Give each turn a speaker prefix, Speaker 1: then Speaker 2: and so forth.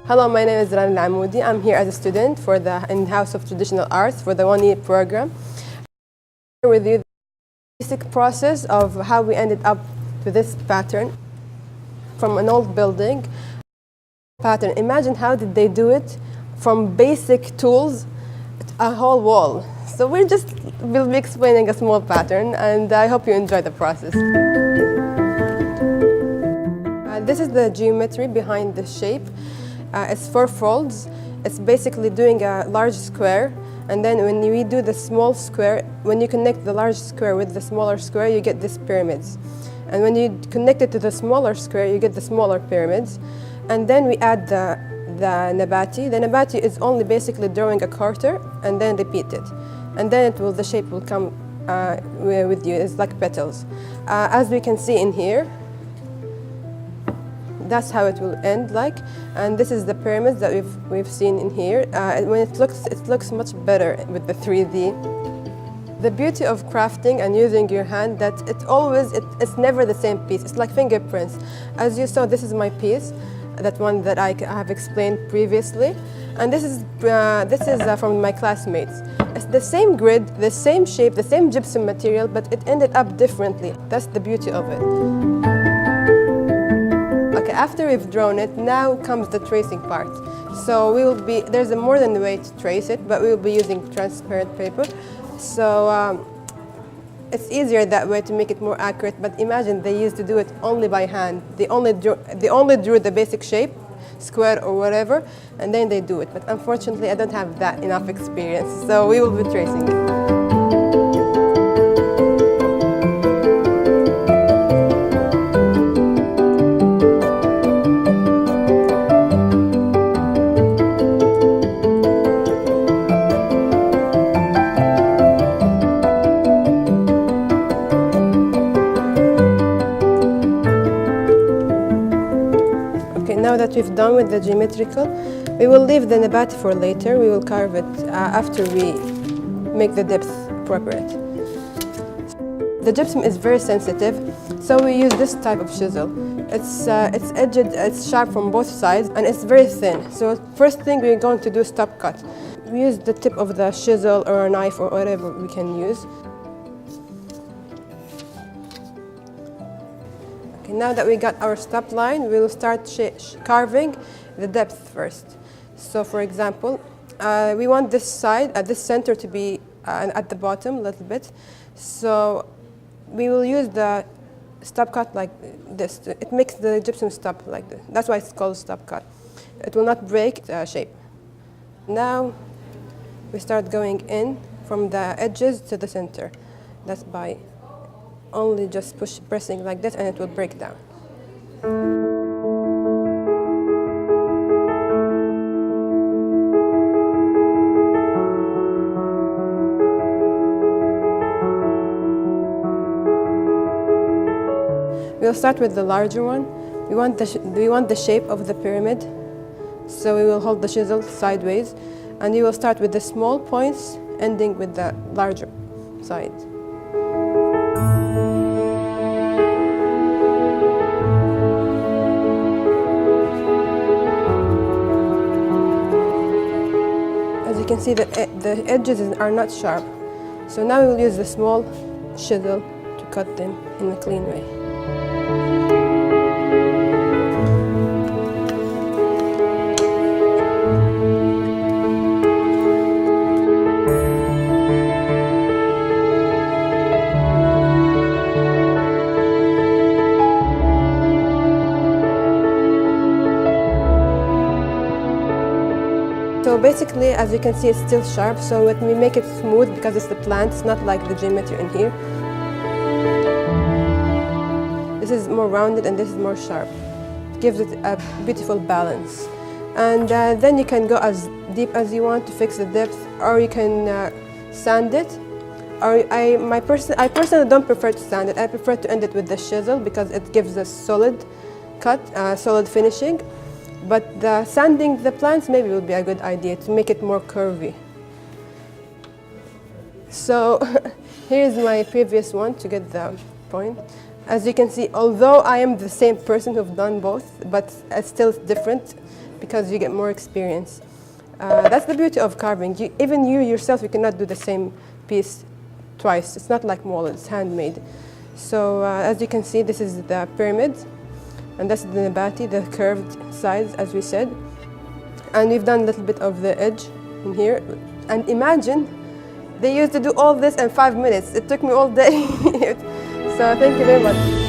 Speaker 1: Hello, my name is Rana Al-Amoudi. I'm here as a student for the in-house of traditional arts for the one-year program. I'm here with you the basic process of how we ended up to this pattern from an old building. Pattern. Imagine how did they do it from basic tools to a whole wall. So we'll be explaining a small pattern, and I hope you enjoy the process. This is the geometry behind the shape. It's 4 folds. It's basically doing a large square, and then when we do the small square, when you connect the large square with the smaller square, you get these pyramids. And when you connect it to the smaller square, you get the smaller pyramids. And then we add the nabati. The nabati is only basically drawing a quarter and then repeat it. And then the shape will come with you. It's like petals. As we can see in here, that's how it will end like. And this is the pyramids that we've seen in here. When it looks much better with the 3D. The beauty of crafting and using your hand, that it's never the same piece. It's like fingerprints. As you saw, this is my piece, that one that I have explained previously. And this is from my classmates. It's the same grid, the same shape, the same gypsum material, but it ended up differently. That's the beauty of it. Okay, after we've drawn it, now comes the tracing part. So there's more than a way to trace it, but we will be using transparent paper. So it's easier that way to make it more accurate, but imagine they used to do it only by hand. They only drew the basic shape, square or whatever, and then they do it. But unfortunately, I don't have that enough experience, so we will be tracing it. Now that we've done with the geometrical, we will leave the nabati for later. We will carve it after we make the depth appropriate. The gypsum is very sensitive, so we use this type of chisel. It's edged, it's sharp from both sides, and it's very thin. So first thing we're going to do is stop cut. We use the tip of the chisel or a knife or whatever we can use. Now that we got our stop line, we will start carving the depth first. So for example, we want this side, this center to be at the bottom a little bit. So we will use the stop cut like this. It makes the gypsum stop like this. That's why it's called stop cut. It will not break the shape. Now we start going in from the edges to the center. That's by only just pressing like this, and it will break down. We'll start with the larger one. We want the shape of the pyramid, so we will hold the chisel sideways, and you will start with the small points, ending with the larger side. You can see that the edges are not sharp. So now we will use the small chisel to cut them in a clean way. So basically, as you can see, it's still sharp. So when we make it smooth, because it's the plant, it's not like the geometry in here. This is more rounded and this is more sharp. It gives it a beautiful balance. And then you can go as deep as you want to fix the depth, or you can sand it. Or I personally don't prefer to sand it. I prefer to end it with the chisel because it gives a solid cut, solid finishing. But sanding the plants maybe would be a good idea to make it more curvy. So here's my previous one to get the point. As you can see, although I am the same person who've done both, but it's still different. because you get more experience. That's the beauty of carving. Even you yourself, you cannot do the same piece twice. It's not like mold, it's handmade. So as you can see, this is the pyramid, and that's the nabati, the curved sides, as we said. And we've done a little bit of the edge in here. And imagine, they used to do all this in 5 minutes. It took me all day. So thank you very much.